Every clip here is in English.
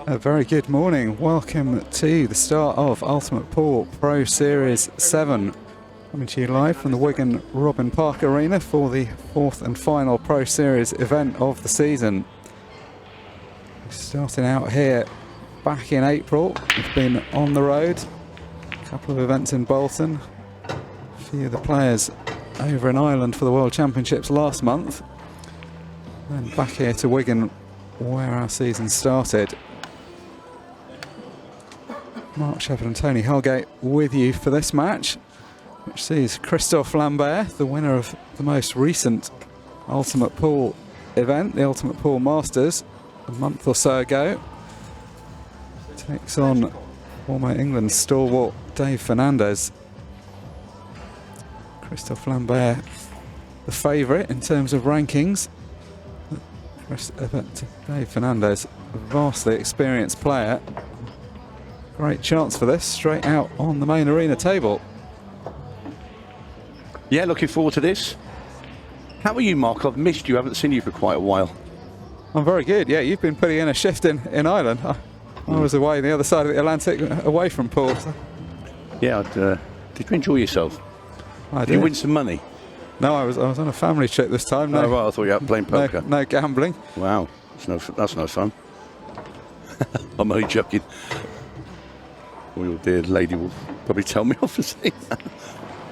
A very good morning. Welcome to the start of Ultimate Pool Pro Series 7. Coming to you live from the Wigan Robin Park Arena for the fourth and final Pro Series event of the season. Starting out here back in April, we've been on the road. A couple of events in Bolton. A few of the players over in Ireland for the World Championships last month. Then back here to Wigan where our season started. 𝗪𝗁𝗡 and 𝗏𝗃𝗍𝗄 with you for this match, which sees Christophe Lambert, the winner of the most recent Ultimate Pool event, the Ultimate Pool Masters, a month or so ago, takes on former England stalwart Dave Fernandez. Christophe Lambert, the favourite in terms of rankings. Dave Fernandez, a vastly experienced player. Great chance for this, straight out on the main arena table. Yeah, looking forward to this. How are you, Mark? I've missed you, haven't seen you for quite a while. I'm very good, yeah. You've been putting in a shift in Ireland. I was away on the other side of the Atlantic, away from pool. So. Yeah, did you enjoy yourself? Did you win some money? No, I was on a family trip this time. No, oh, right, I thought you were out playing poker. No gambling. Wow, that's no fun. I'm only joking. Well, your dear lady will probably tell me off for saying that.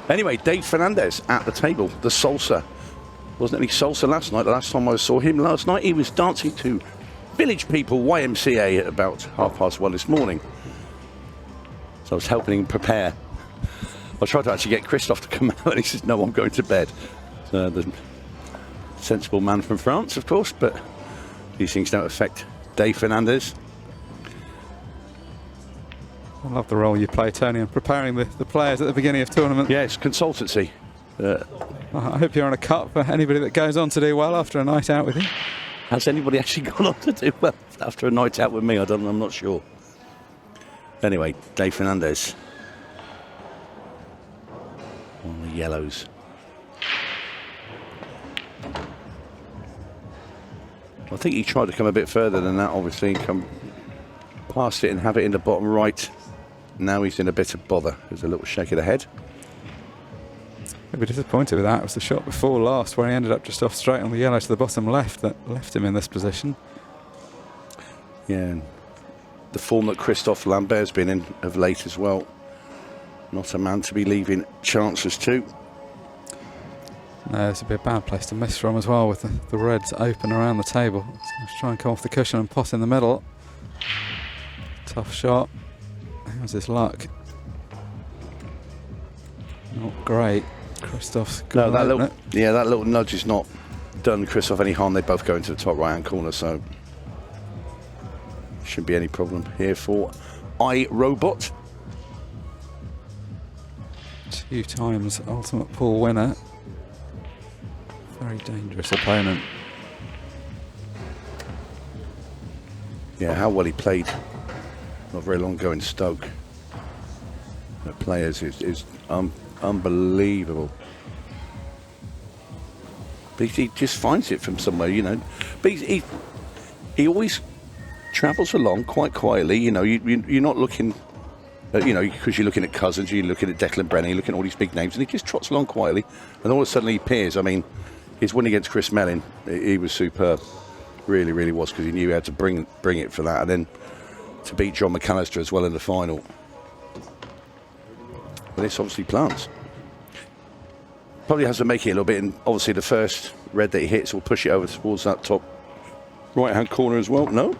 Anyway, Dave Fernandez at the table, the salsa. Wasn't any salsa last night. The last time I saw him last night, he was dancing to Village People YMCA at about 1:30 this morning. So I was helping him prepare. I tried to actually get Christophe to come out, and he says, no, I'm going to bed. The sensible man from France, of course, but these things don't affect Dave Fernandez. I love the role you play, Tony, in preparing the players at the beginning of tournament. Yeah, it's consultancy. I hope you're on a cut for anybody that goes on to do well after a night out with you. Has anybody actually gone on to do well after a night out with me? I'm not sure. Anyway, Dave Fernandez on the yellows. I think he tried to come a bit further than that, obviously, and come past it and have it in the bottom right. Now he's in a bit of bother. There's a little shake of the head. I'd be disappointed with that. It was the shot before last where he ended up just off straight on the yellow to the bottom left that left him in this position. Yeah, and the form that Christophe Lambert's been in of late as well. Not a man to be leaving chances to. No, this would be a bad place to miss from as well, with the reds open around the table. So let's try and come off the cushion and pot in the middle. Tough shot. How's his luck? Not great. Christophe's no, that little nudge is not done Christophe any harm. They both go into the top right hand corner, so shouldn't be any problem here for 𝗏𝗏𝗏𝗏. 2 times Ultimate Pool winner. Very dangerous opponent. Yeah, how well he played not very long ago in Stoke. The players is unbelievable. But he just finds it from somewhere, you know. But he always travels along quite quietly, you know. You're not looking, you know, because you're looking at Cousins, you're looking at Declan Brennan, you're looking at all these big names, and he just trots along quietly, and all of a sudden he appears. I mean, his win against Chris Mellin, he was superb. Really, really was, because he knew he had to bring it for that, and then to beat John McAllister as well in the final. But it's obviously plants. Probably has to make it a little bit, and obviously the first red that he hits will push it over towards that top right-hand corner as well. No?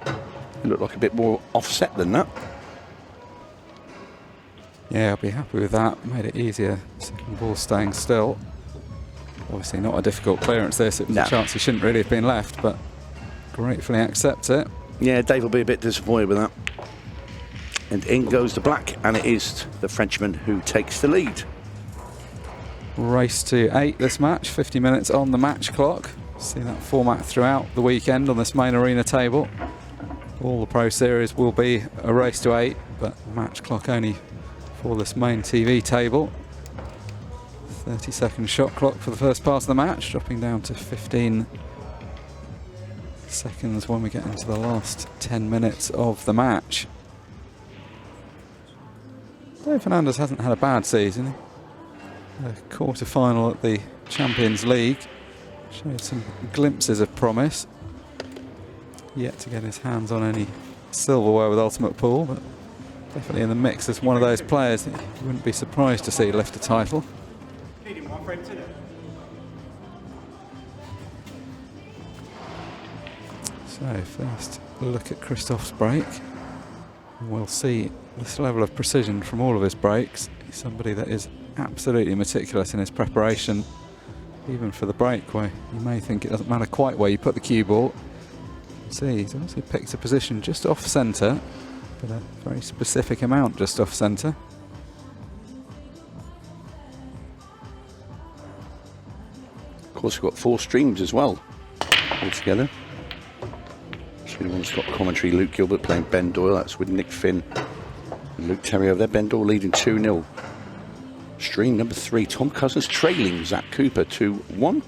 It looked like a bit more offset than that. Yeah, I'll be happy with that. Made it easier. Second ball staying still. Obviously not a difficult clearance this. It was a chance he shouldn't really have been left, but gratefully accept it. Yeah, Dave will be a bit disappointed with that. And in goes the black, and it is the Frenchman who takes the lead. Race to 8 this match, 50 minutes on the match clock. See that format throughout the weekend on this main arena table. All the Pro Series will be a race to 8, but match clock only for this main TV table. 30-second shot clock for the first part of the match, dropping down to 15 seconds when we get into the last 10 minutes of the match. Dave Fernandez hasn't had a bad season. A quarter-final at the Champions League. Showed some glimpses of promise. Yet to get his hands on any silverware with Ultimate Pool, but definitely in the mix as one of those players that you wouldn't be surprised to see lift a title. So first look at Christophe's break. We'll see this level of precision from all of his breaks. He's somebody that is absolutely meticulous in his preparation, even for the break where you may think it doesn't matter quite where you put the cue ball. See, he's obviously picked a position just off centre, but a very specific amount just off centre. Of course, we've got 4 streams as well altogether. So one's got commentary, Luke Gilbert playing Ben Doyle. That's with Nick Finn and Luke Terry over there. Ben Doyle leading 2-0. Stream number 3, Tom Cousins trailing Zach Cooper 2-1.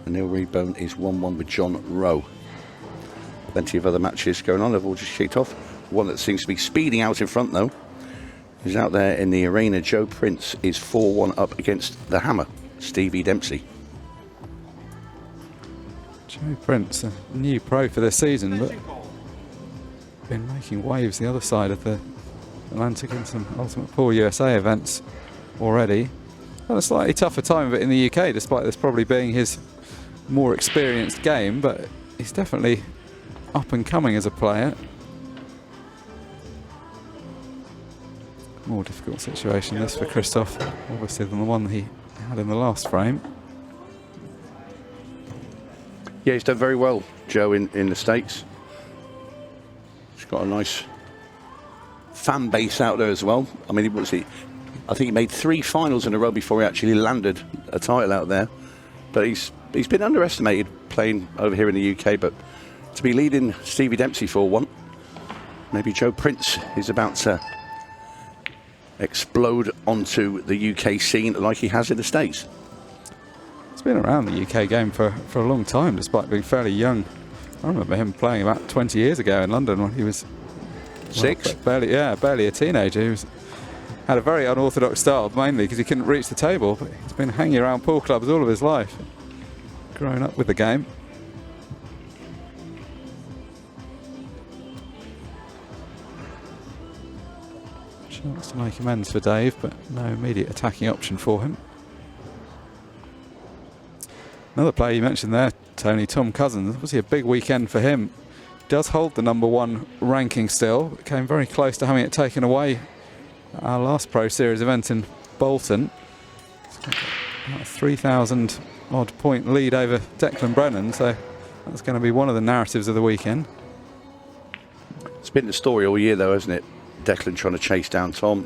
And Neil Rebone is 1-1 with John Rowe. Plenty of other matches going on. They've all just kicked off. One that seems to be speeding out in front, though, is out there in the arena. Joe Prince is 4-1 up against the Hammer, Stevie Dempsey. Joe Prince, a new pro for this season, but been making waves the other side of the Atlantic in some Ultimate Pool USA events already. Had a slightly tougher time of it in the UK, despite this probably being his more experienced game, but he's definitely up and coming as a player. More difficult situation this for Christophe, obviously, than the one he had in the last frame. Yeah, he's done very well, Joe, in the States. He's got a nice fan base out there as well. I mean, I think he made 3 finals in a row before he actually landed a title out there. But he's been underestimated playing over here in the UK, but to be leading Stevie Dempsey 4-1, maybe Joe Prince is about to explode onto the UK scene like he has in the States. He's been around the UK game for a long time, despite being fairly young. I remember him playing about 20 years ago in London when he was 6? Well, barely a teenager. He had a very unorthodox style, mainly because he couldn't reach the table, but he's been hanging around pool clubs all of his life, growing up with the game. Chance to make amends for Dave, but no immediate attacking option for him. Another player you mentioned there, Tony, Tom Cousins. Obviously a big weekend for him. Does hold the #1 ranking still, but came very close to having it taken away at our last Pro Series event in Bolton. He's got about a 3,000 odd point lead over Declan Brennan, so that's going to be one of the narratives of the weekend. It's been the story all year, though, hasn't it? Declan trying to chase down Tom.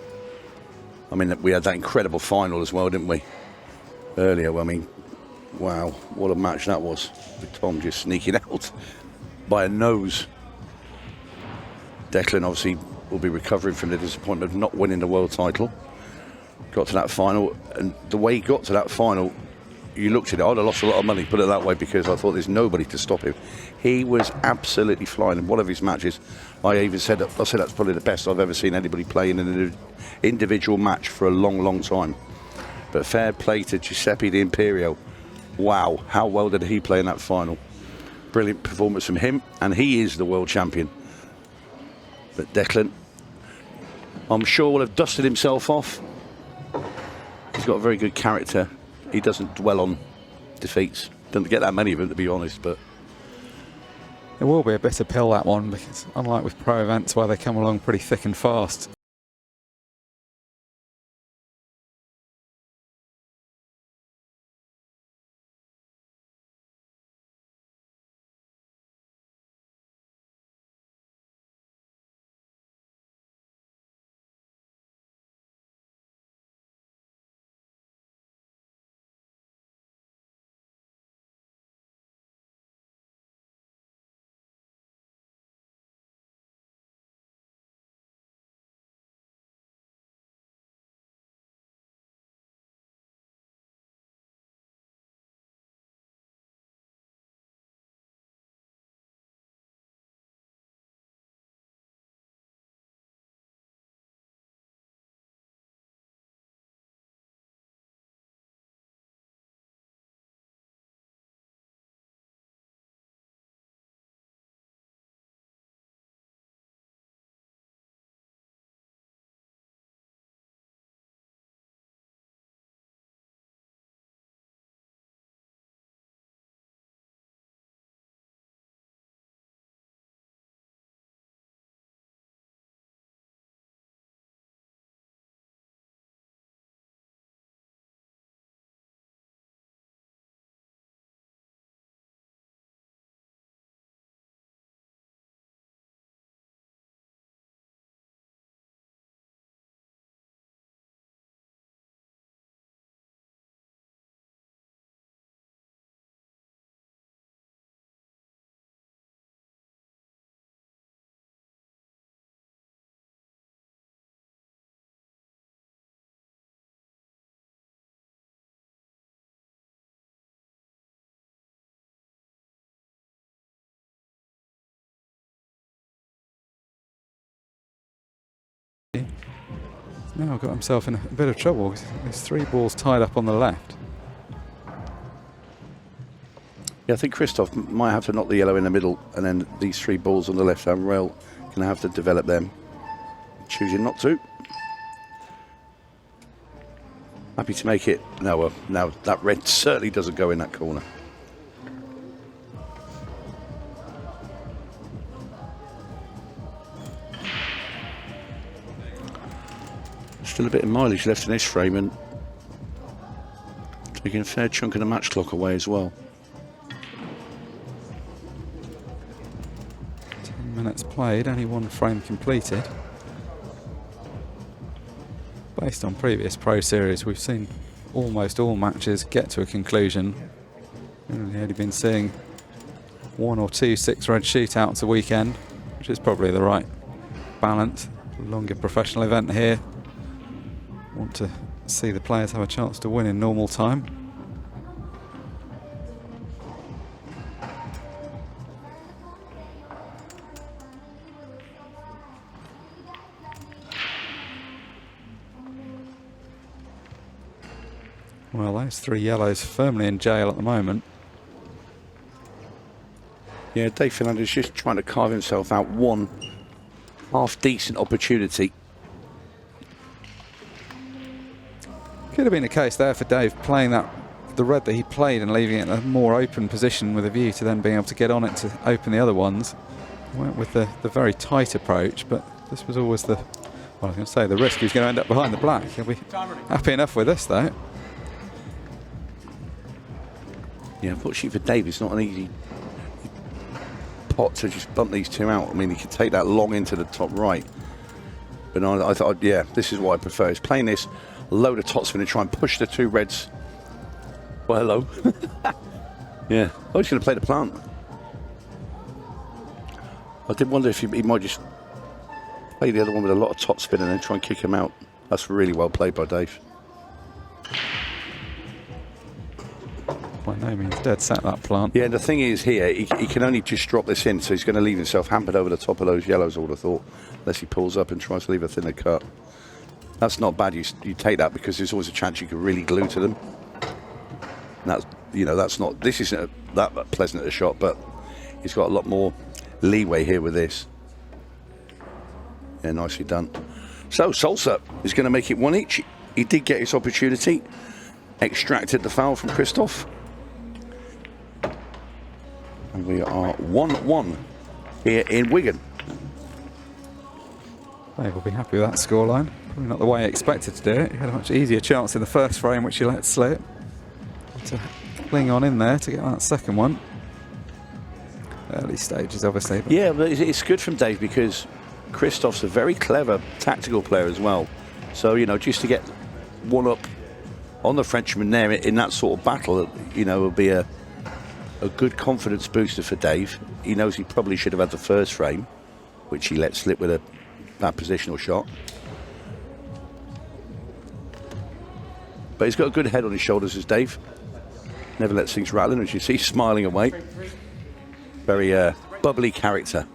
I mean, we had that incredible final as well, didn't we? Earlier, I mean, wow, what a match that was. With Tom just sneaking out by a nose. Declan obviously will be recovering from the disappointment of not winning the world title. Got to that final, and the way he got to that final, you looked at it, I'd have lost a lot of money, put it that way, because I thought there's nobody to stop him. He was absolutely flying in one of his matches. I said that's probably the best I've ever seen anybody play in an individual match for a long, long time. But fair play to Giuseppe D'Imperio. Wow, how well did he play in that final? Brilliant performance from him, and he is the world champion. But Declan, I'm sure, will have dusted himself off. He's got a very good character. He doesn't dwell on defeats. Doesn't get that many of them, to be honest, but It will be a bitter pill, that one, because unlike with pro events where they come along pretty thick and fast, He's now got himself in a bit of trouble. There's 3 balls tied up on the left. Yeah, I think Christophe might have to knock the yellow in the middle, and then these 3 balls on the left-hand rail can have to develop them. Choosing not to. Happy to make it. No, now that red certainly doesn't go in that corner. Still a bit of mileage left in this frame, and taking a fair chunk of the match clock away as well. 10 minutes played, only 1 frame completed. Based on previous Pro Series, we've seen almost all matches get to a conclusion. We've only been seeing 1 or 2 6-red shootouts a weekend, which is probably the right balance. Longer professional event here. Want to see the players have a chance to win in normal time. Well, those 3 yellows firmly in jail at the moment. Yeah, Dave Fernandez just trying to carve himself out 1 half-decent opportunity. Could have been a case there for Dave playing the red that he played and leaving it in a more open position with a view to then being able to get on it to open the other ones. Went with the very tight approach, but this was always the, well, I was going to say the risk. He was going to end up behind the black. He'll be happy enough with this though. Yeah, unfortunately for Dave, it's not an easy pot to just bump these 2 out. I mean, he could take that long into the top right. But I thought, yeah, this is what I prefer. Is playing this load of topspin and try and push the 2 reds. Well, hello. Yeah. Oh, he's going to play the plant. I did wonder if he might just play the other one with a lot of topspin and then try and kick him out. That's really well played by Dave. By no means dead set, that plant. Yeah, the thing is here, he can only just drop this in, so he's going to leave himself hampered over the top of those yellows, I would have thought, unless he pulls up and tries to leave a thinner cut. That's not bad. You take that because there's always a chance you could really glue to them. And that's, you know, that's not, this isn't that pleasant a shot, but he's got a lot more leeway here with this. Yeah, nicely done. So 𝗨𝗪 is going to make it 1 each. He did get his opportunity, extracted the foul from Christophe. And we are 1-1 here in Wigan. Dave will be happy with that scoreline. Probably not the way he expected to do it. He had a much easier chance in the first frame, which he let slip. To cling on in there to get that second one. Early stages, obviously. But yeah, but it's good from Dave because Christophe's a very clever tactical player as well. So, you know, just to get 1 up on the Frenchman there in that sort of battle, you know, will be a good confidence booster for Dave. He knows he probably should have had the first frame, which he let slip with a bad positional shot. But he's got a good head on his shoulders, as Dave. Never lets things rattle, as you see, smiling away. Very bubbly character.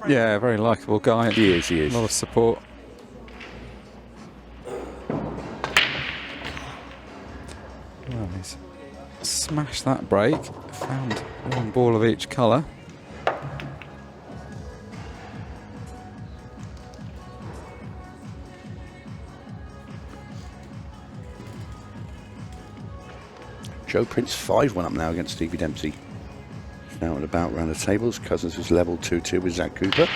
yeah, very likeable guy. He is. A lot of support. Well, he's smashed that break. Found 1 ball of each colour. Joe Prince 5-1 up now against Stevie Dempsey. Now and about round the tables. Cousins is level 2-2 with Zach Cooper.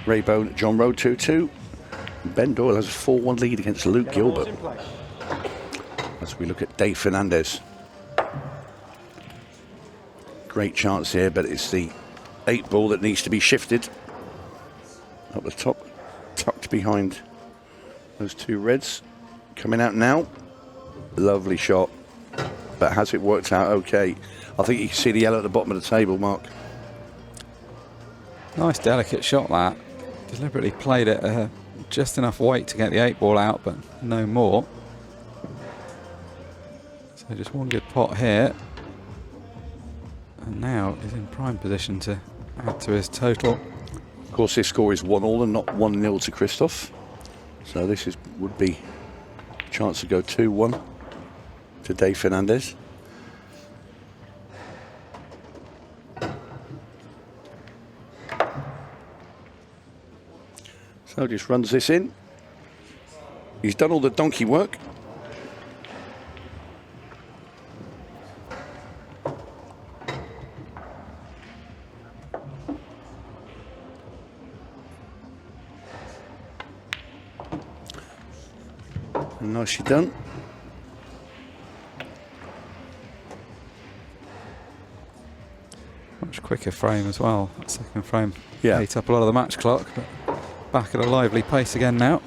Raybone, John Rowe 2-2. Ben Doyle has a 4-1 lead against Luke Gilbert. As we look at Dave Fernandez. Great chance here, but it's the 8 ball that needs to be shifted. Up the top, tucked behind those 2 reds. Coming out now. Lovely shot. But has it worked out okay? I think you can see the yellow at the bottom of the table, Mark. Nice delicate shot that. Deliberately played it just enough weight to get the 8 ball out, but no more. So just 1 good pot here. And now is in prime position to add to his total. Of course, this score is 1-1 and not 1-0 to Christophe. So this would be a chance to go 2-1 to Dave Fernandez. So just runs this in. He's done all the donkey work. And nicely done. Much quicker frame as well. That second frame ate up a lot of the match clock, but back at a lively pace again now.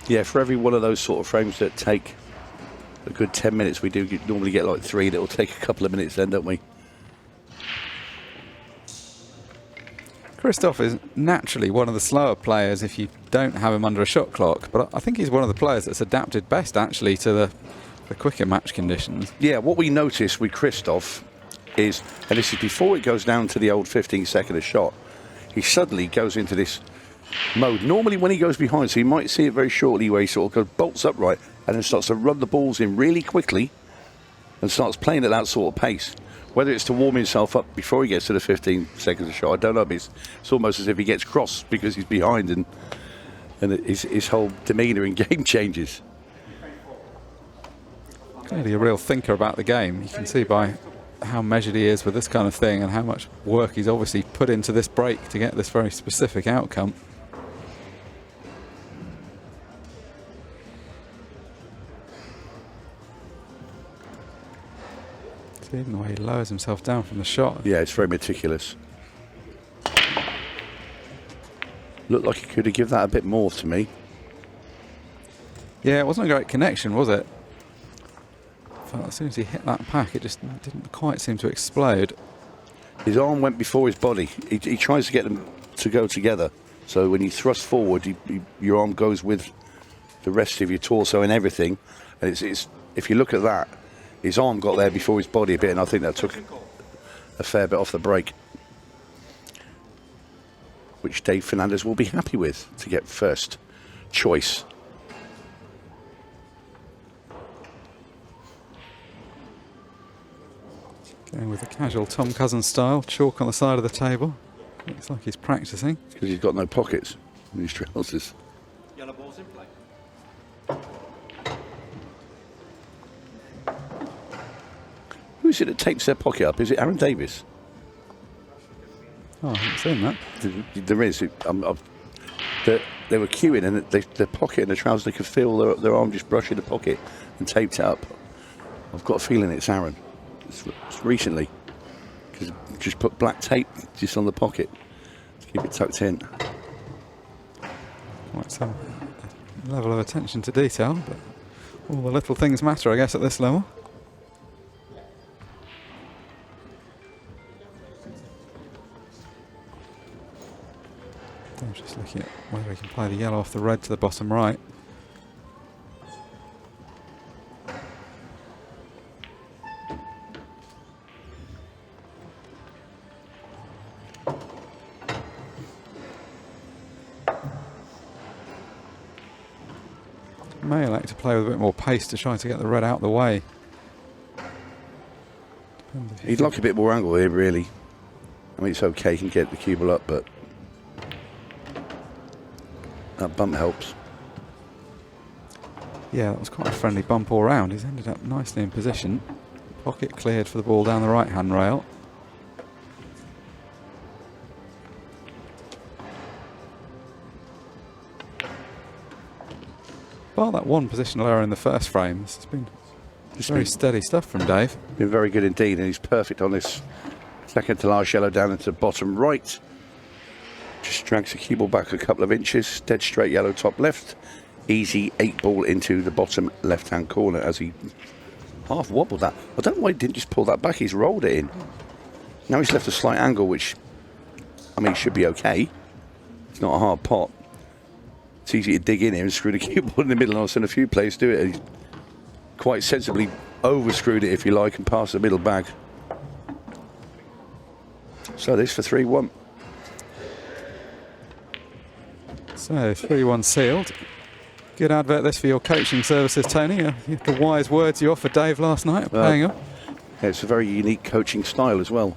Yeah, for every one of those sort of frames that take a good 10 minutes, we do normally get like 3 that will take a couple of minutes then, don't we? Christophe is naturally one of the slower players if you don't have him under a shot clock, but I think he's one of the players that's adapted best actually to the quicker match conditions. Yeah, what we notice with Christophe is, and this is before it goes down to the old 15-second a shot, he suddenly goes into this mode. Normally when he goes behind, so you might see it very shortly, where he sort of goes bolts upright and then starts to run the balls in really quickly and starts playing at that sort of pace. Whether it's to warm himself up before he gets to the 15 seconds of shot, I don't know. But it's almost as if he gets cross because he's behind, and his whole demeanour and game changes. Clearly a real thinker about the game. You can see by how measured he is with this kind of thing and how much work he's obviously put into this break to get this very specific outcome. See, even the way he lowers himself down from the shot. Yeah, it's very meticulous. Looked like he could have given that a bit more to me. Yeah, it wasn't a great connection, was it? As soon as he hit that pack, it just didn't quite seem to explode. His arm went before his body. He tries to get them to go together. So when you thrust forward, your arm goes with the rest of your torso and everything. And it's if you look at that, his arm got there before his body a bit, and I think that took a fair bit off the break, which Dave Fernandez will be happy with to get first choice. Going with the casual Tom Cousins style, chalk on the side of the table. Looks like he's practicing. Because he's got no pockets in his trousers. Yellow ball's in play. Who is it that tapes their pocket up? Is it Aaron Davis? Oh, I haven't seen that. There is. They were queuing, and the pocket in the trousers, they could feel their arm just brushing the pocket and taped it up. I've got a feeling it's Aaron. It's recently. Just put black tape just on the pocket to keep it tucked in. Quite some level of attention to detail, but all the little things matter, I guess, at this level. I'm just looking at whether he can play the yellow off the red to the bottom right. May like to play with a bit more pace to try to get the red out of the way. He'd like a bit more angle here, really. I mean, it's okay, he can get the cue ball up, but that bump helps. Yeah, that was quite a friendly bump all round. He's ended up nicely in position. Pocket cleared for the ball down the right-hand rail. Well, that one positional error in the first frame. This has been very steady stuff from Dave. Been very good indeed, and he's perfect on this second to last yellow down into the bottom right. Just drags the cue ball back a couple of inches, dead straight yellow top left. Easy 8 ball into the bottom left-hand corner as he half wobbled that. I don't know why he didn't just pull that back, he's rolled it in. Now he's left a slight angle, which, I mean, should be okay. It's not a hard pot. It's easy to dig in here and screw the cue ball in the middle, and I've seen a few players do it. He's quite sensibly over-screwed it, if you like, and passed the middle bag. So this for 3-1. So 3-1 sealed. Good advert this for your coaching services, Tony. The wise words you offered Dave last night are paying off. Yeah, it's a very unique coaching style as well.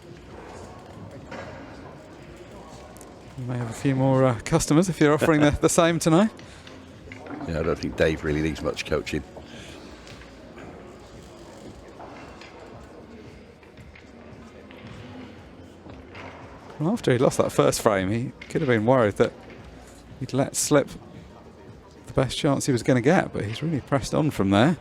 You may have a few more customers if you're offering the same tonight. Yeah, I don't think Dave really needs much coaching. Well, after he lost that first frame, he could have been worried that he'd let slip the best chance he was going to get, but he's really pressed on from there.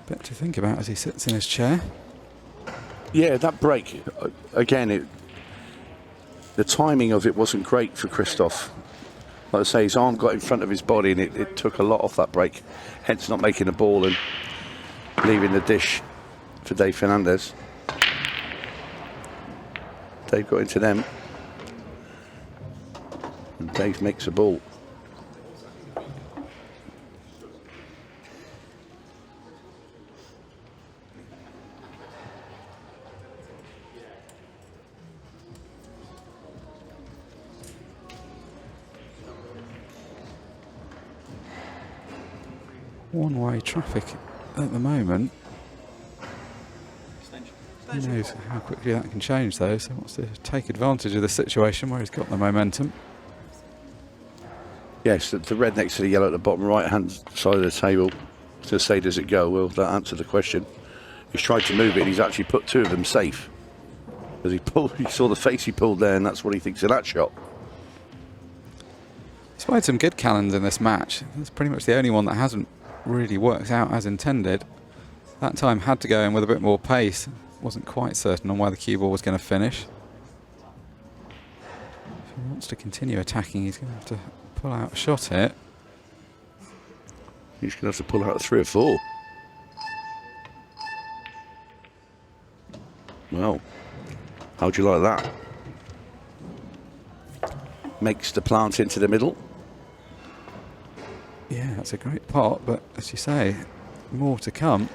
Bit to think about as he sits in his chair. Yeah, that break, again, the timing of it wasn't great for Christophe. Like I say, his arm got in front of his body and it took a lot off that break, hence not making the ball and leaving the dish for Dave Fernandez. Dave got into them. And Dave makes a ball. One-way traffic at the moment. Who knows how quickly that can change though, so he wants to take advantage of the situation where he's got the momentum. Yes, the red next to the yellow at the bottom right-hand side of the table. To say, does it go? Well, that answered the question. He's tried to move it, and he's actually put two of them safe. As he saw the face he pulled there, and that's what he thinks of that shot. He's played some good cannons in this match. That's pretty much the only one that hasn't really worked out as intended. That time had to go in with a bit more pace. Wasn't quite certain on where the cue ball was going to finish. If he wants to continue attacking, he's going to have to pull out a shot here. He's going to have to pull out a 3 or 4. Well, how'd you like that? Makes the plant into the middle. Yeah, that's a great pot, but as you say, more to come.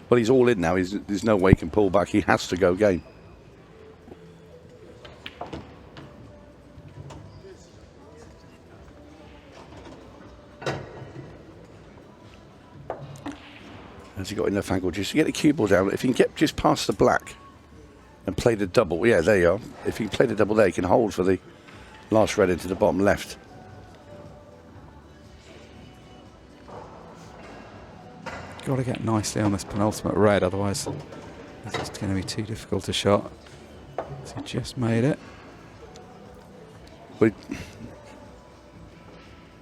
Well, he's all in now. There's no way he can pull back. He has to go game. Has he got enough angle just to get the cue ball down? If he can get just past the black and play the double, yeah, there you are. If he can play the double there, he can hold for the last red into the bottom left. Got to get nicely on this penultimate red, otherwise it's just going to be too difficult a shot. So he just made it. But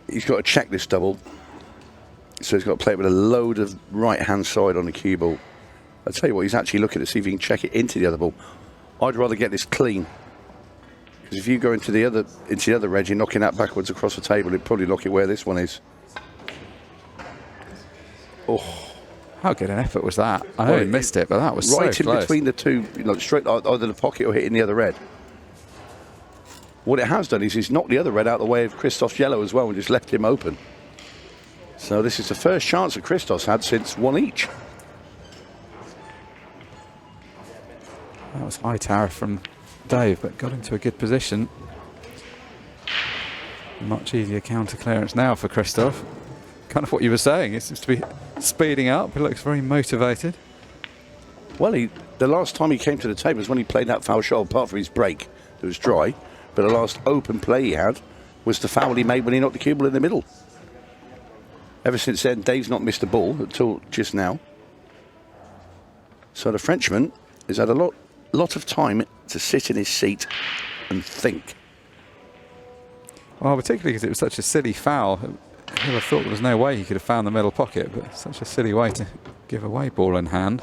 he's got to check this double, so he's got to play it with a load of right-hand side on the cue ball. I'll tell you what, he's actually looking to see if he can check it into the other ball. I'd rather get this clean, because if you go into the other red, you're knocking that backwards across the table. It'd probably knock it where this one is. Oh. How good an effort was that? I know he missed it, but that was right so in close. between the two, straight either the pocket or hitting the other red. What it has done is he's knocked the other red out of the way of Christophe's yellow as well and just left him open. So this is the first chance that Christophe's had since 1 each. That was high tower from Dave, but got into a good position. Much easier counter clearance now for Christophe. Kind of what you were saying, it seems to be speeding up. He looks very motivated. Well, the last time he came to the table was when he played that foul shot, apart from his break that was dry. But the last open play he had was the foul he made when he knocked the cue ball in the middle. Ever since then, Dave's not missed a ball until just now. So the Frenchman has had a lot of time to sit in his seat and think. Well, particularly because it was such a silly foul. I would have thought there was no way he could have found the middle pocket, but such a silly way to give away ball in hand.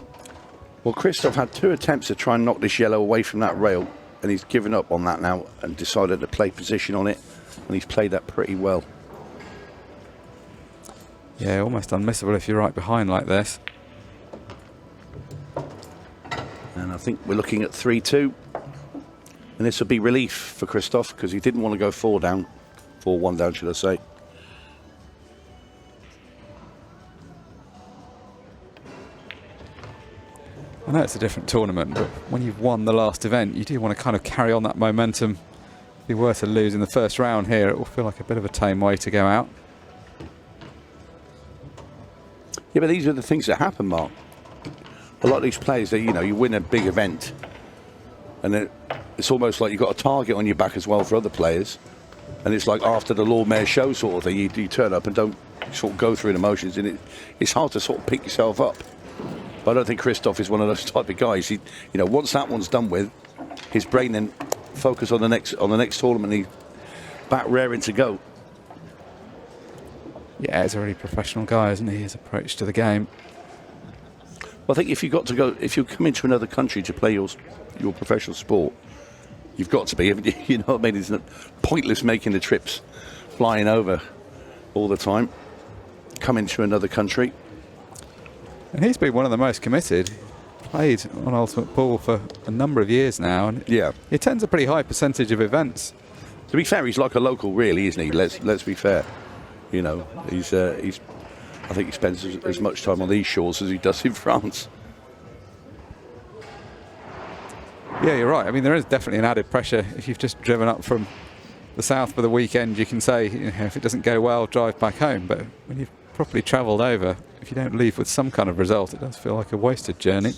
Well, Christophe had 2 attempts to try and knock this yellow away from that rail, and he's given up on that now and decided to play position on it, and he's played that pretty well. Yeah, almost unmissable if you're right behind like this. And I think we're looking at 3-2. And this will be relief for Christophe because he didn't want to go 4 down. 4-1 down, should I say. I know it's a different tournament, but when you've won the last event, you do want to kind of carry on that momentum. If you were to lose in the first round here, it will feel like a bit of a tame way to go out. Yeah, but these are the things that happen, Mark. A lot of these players, that you win a big event, and then it's almost like you've got a target on your back as well for other players. And it's like after the Lord Mayor show sort of thing, you turn up and don't sort of go through the motions, and it's hard to sort of pick yourself up. But I don't think Christophe is one of those type of guys. He, once that one's done with, his brain then focus on the next tournament. He's back raring to go. Yeah, he's a really professional guy, isn't he? His approach to the game. Well, I think if you come into another country to play your professional sport, you've got to be, haven't you? You know what I mean? It's not pointless making the trips, flying over all the time, coming to another country. And he's been one of the most committed. Played on Ultimate Pool for a number of years now, and yeah, he attends a pretty high percentage of events. To be fair, he's like a local, really, isn't he? Let's be fair. He's I think he spends as much time on these shores as he does in France. Yeah, you're right. I mean, there is definitely an added pressure if you've just driven up from the south for the weekend. You can say, if it doesn't go well, drive back home. But when you've properly travelled over, if you don't leave with some kind of result, it does feel like a wasted journey.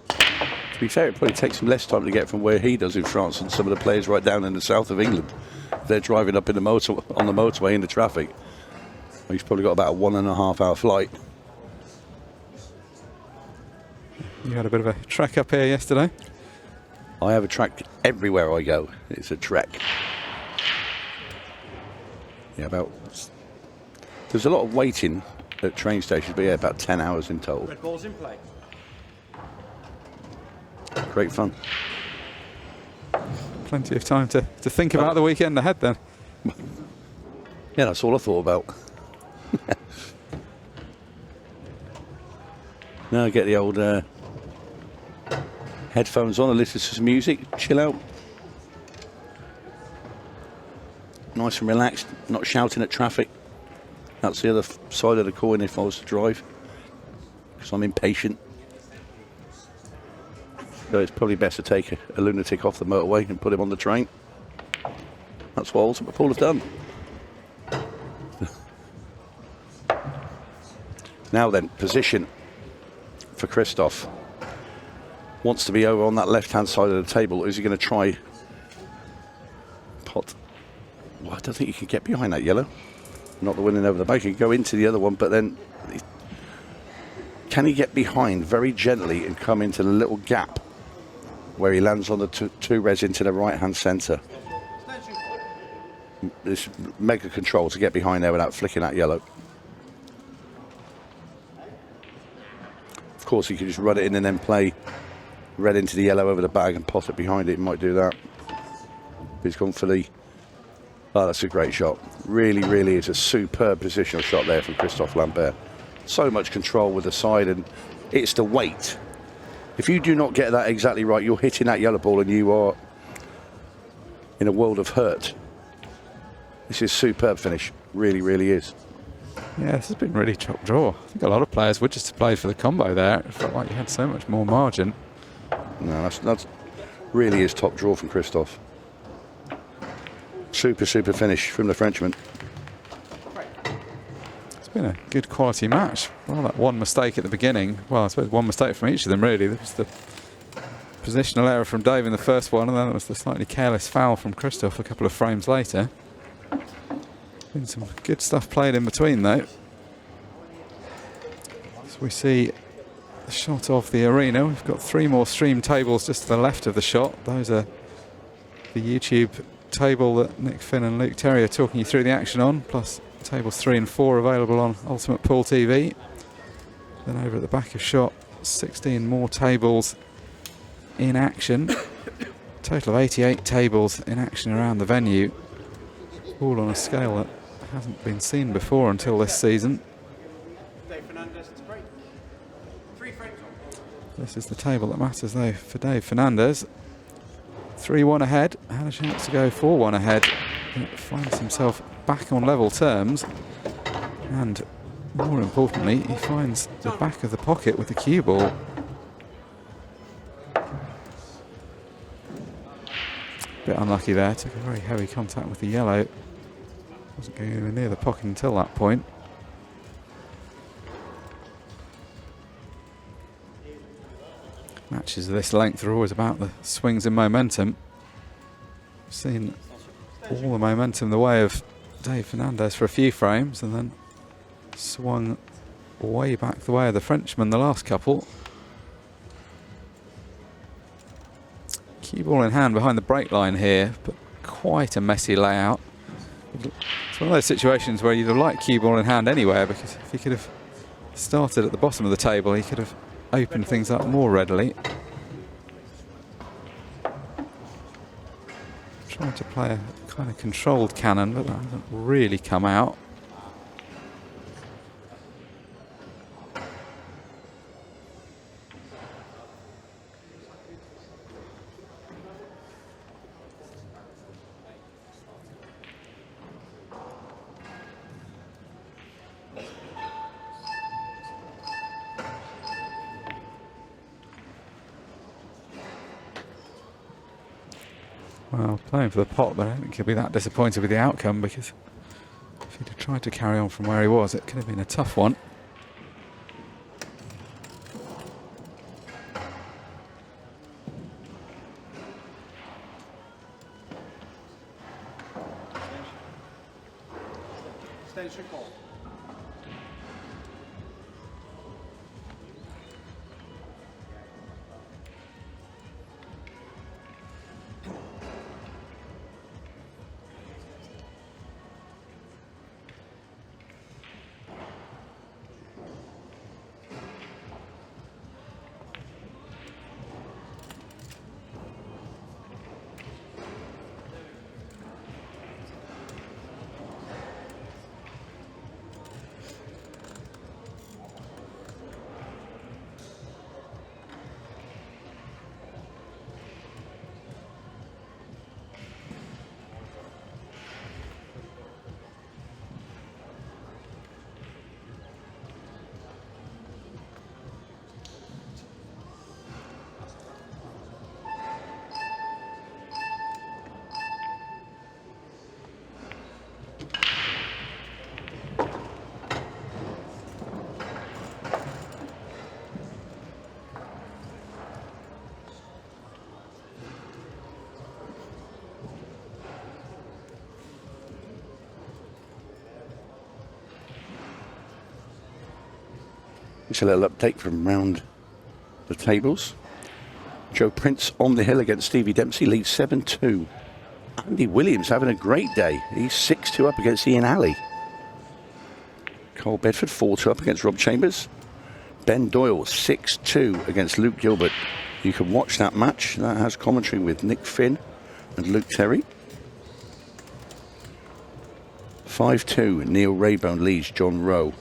To be fair, it probably takes him less time to get from where he does in France than some of the players right down in the south of England. They're driving up on the motorway in the traffic. He's probably got about a 1.5 hour flight. You had a bit of a trek up here yesterday. I have a trek everywhere I go. It's a trek. Yeah, there's a lot of waiting at train stations, but yeah, about 10 hours in total. Red ball's in play. Great fun. Plenty of time to think about the weekend ahead then. Yeah, that's all I thought about. Now I get the old headphones on and listen to some music, chill out. Nice and relaxed, not shouting at traffic. That's the other side of the coin if I was to drive, because I'm impatient. So it's probably best to take a lunatic off the motorway and put him on the train. That's what Ultimate Pool have done. Now then, position for Christophe. Wants to be over on that left-hand side of the table. Is he going to try pot? Well, I don't think he can get behind that yellow. Not the winning over the back. He can go into the other one, but then can he get behind very gently and come into the little gap where he lands on the two reds into the right-hand centre? This mega control to get behind there without flicking that yellow. Of course, he can just run it in and then play red into the yellow over the bag and pot it behind it. He might do that. He's gone for the... Oh, that's a great shot. Really, really is a superb positional shot there from Christophe Lambert. So much control with the side, and it's the weight. If you do not get that exactly right, you're hitting that yellow ball and you are in a world of hurt. This is superb finish. Really, really is. Yeah, this has been really top draw. I think a lot of players would just have played for the combo there. It felt like you had so much more margin. No, that's really is top draw from Christophe. Super finish from the Frenchman. It's been a good quality match. Well, that one mistake at the beginning. Well, I suppose one mistake from each of them, really. There was the positional error from Dave in the first one, and then it was the slightly careless foul from Christophe a couple of frames later. Been some good stuff played in between, though. So we see the shot of the arena. We've got 3 more stream tables just to the left of the shot. Those are the YouTube table that Nick Finn and Luke Terry are talking you through the action on, plus tables 3 and 4 available on Ultimate Pool TV. Then over at the back of shot, 16 more tables in action. Total of 88 tables in action around the venue, all on a scale that hasn't been seen before until this season. Dave Fernandez to break. 3 frames on. This is the table that matters, though, for Dave Fernandez. 3-1 ahead, had a chance to go 4-1 ahead, but finds himself back on level terms, and more importantly, he finds the back of the pocket with the cue ball. Bit unlucky there, took a very heavy contact with the yellow. Wasn't going anywhere near the pocket until that point. Matches of this length are always about the swings in momentum. Seen all the momentum the way of Dave Fernandez for a few frames and then swung way back the way of the Frenchman the last couple. Cue ball in hand behind the break line here, but quite a messy layout. It's one of those situations where you'd have liked cue ball in hand anywhere, because if he could have started at the bottom of the table, he could have opened things up more readily. Trying to play a kind of controlled cannon, but that hasn't really come out. Well, playing for the pot, but I don't think he'll be that disappointed with the outcome, because if he'd have tried to carry on from where he was, it could have been a tough one. Extension call. Just a little update from round the tables. Joe Prince on the hill against Stevie Dempsey, leads 7-2. Andy Williams having a great day. He's 6-2 up against Ian Alley. Cole Bedford 4-2 up against Rob Chambers. Ben Doyle 6-2 against Luke Gilbert. You can watch that match. That has commentary with Nick Finn and Luke Terry. 5-2, Neil Raybone leads John Rowe.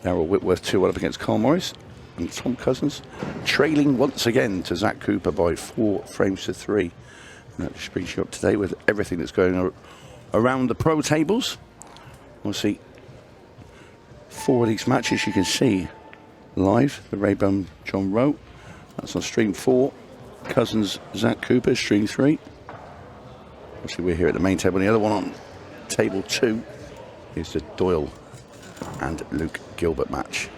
Darryl Whitworth 2-1 up against Carl Morris. And Tom Cousins trailing once again to Zach Cooper by 4 frames to 3. And that just brings you up to date with everything that's going around the pro tables. We'll see 4 of these matches you can see live. The Raybone John Rowe. That's on stream 4. Cousins Zach Cooper, stream 3. Obviously we're here at the main table. And the other one on table 2 is the Doyle and Luke Gilbert match.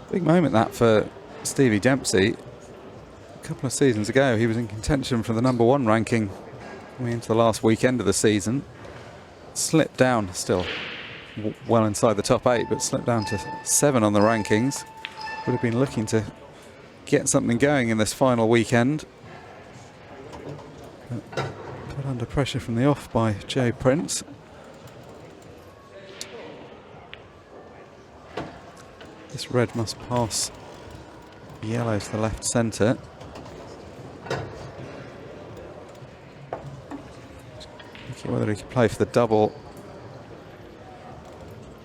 Big moment that for Stevie Dempsey. A couple of seasons ago he was in contention for the #1 ranking coming into the last weekend of the season. Slipped down, still well inside the top 8, but slipped down to 7 on the rankings. Would have been looking to get something going in this final weekend. Put under pressure from the off by Joe Prince. This red must pass yellow to the left centre. Thinking whether he could play for the double.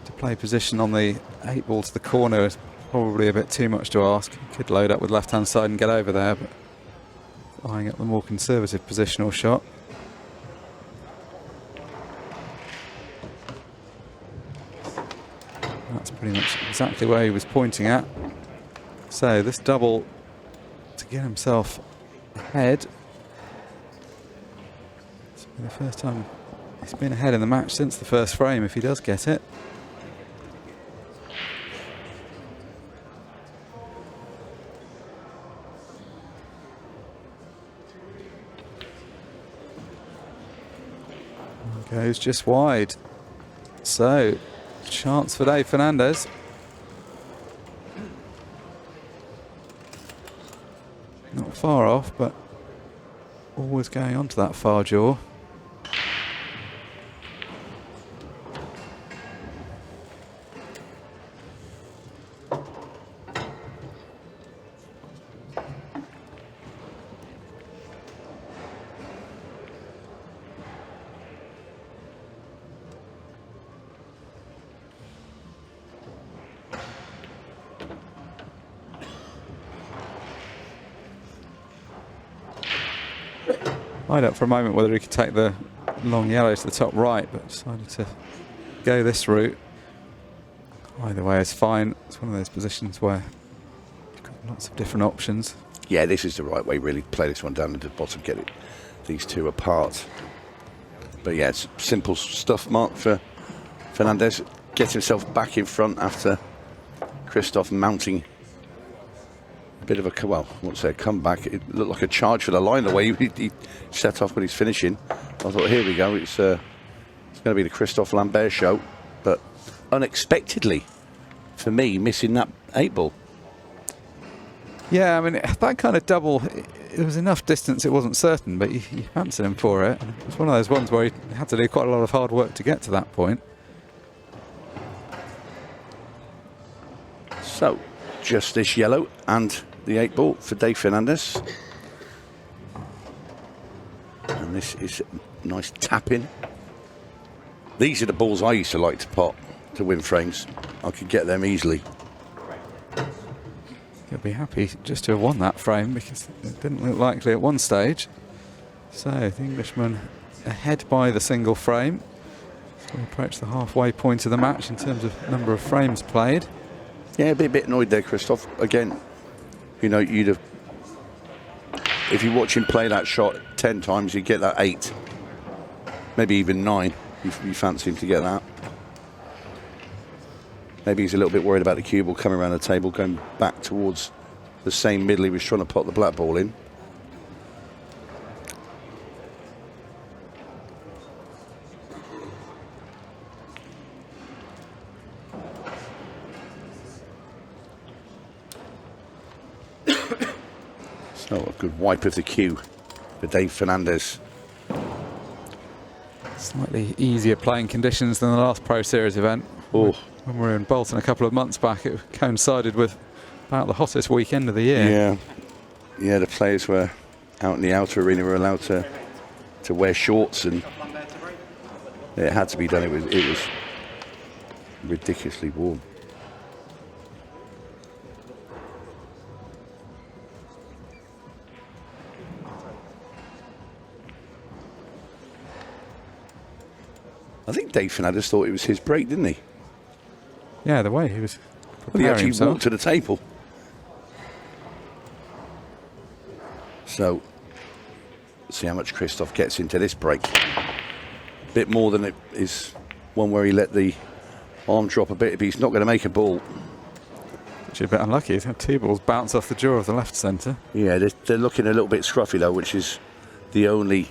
To play position on the 8 ball to the corner is probably a bit too much to ask. He could load up with left hand side and get over there, but eyeing up the more conservative positional shot. That's pretty much exactly where he was pointing at. So this double to get himself ahead. It's the first time he's been ahead in the match since the first frame, if he does get it. Goes just wide. So, chance for Dave Fernandez. Not far off, but always going on to that far jaw. Eyed up for a moment whether he could take the long yellow to the top right, but decided to go this route. Either way is fine. It's one of those positions where you've got lots of different options. Yeah, this is the right way, really. Play this one down into the bottom, get these two apart. But yeah, it's simple stuff, Mark, for Fernandez. Gets himself back in front after Christophe mounting a bit of a, well, I won't say a comeback. It looked like a charge for the line, the way he set off when he's finishing. I thought, here we go, it's going to be the Christophe Lambert show. But unexpectedly, for me, missing that 8-ball. Yeah, I mean, that kind of double, it was enough distance, it wasn't certain, but you fancied him for it. It's one of those ones where he had to do quite a lot of hard work to get to that point. So, just this yellow and the 8-ball for Dave Fernandez. And this is a nice tap-in. These are the balls I used to like to pot to win frames. I could get them easily. He'll be happy just to have won that frame because it didn't look likely at one stage. So the Englishman ahead by the single frame. So we approach the halfway point of the match in terms of number of frames played. Yeah, a bit annoyed there, Christophe. Again, you know, you'd have, if you watch him play that shot 10 times, you'd get that 8, maybe even 9. You fancy him to get that. Maybe he's a little bit worried about the cue ball coming around the table, going back towards the same middle he was trying to pot the black ball in. So a good wipe of the cue for Dave Fernandez. Slightly easier playing conditions than the last Pro Series event. Oh. When we were in Bolton a couple of months back, it coincided with about the hottest weekend of the year. Yeah, yeah. The players were out in the outer arena, were allowed to wear shorts, and it had to be done. It was ridiculously warm. I think Dave Fernandez thought it was his break, didn't he? Yeah, the way he was Well, he actually himself. walked to the table. So, see how much Christophe gets into this break. A bit more than it is one where he let the arm drop a bit. But he's not going to make a ball. Actually a bit unlucky. He's had 2 balls bounce off the jaw of the left centre. Yeah, they're looking a little bit scruffy though, which is the only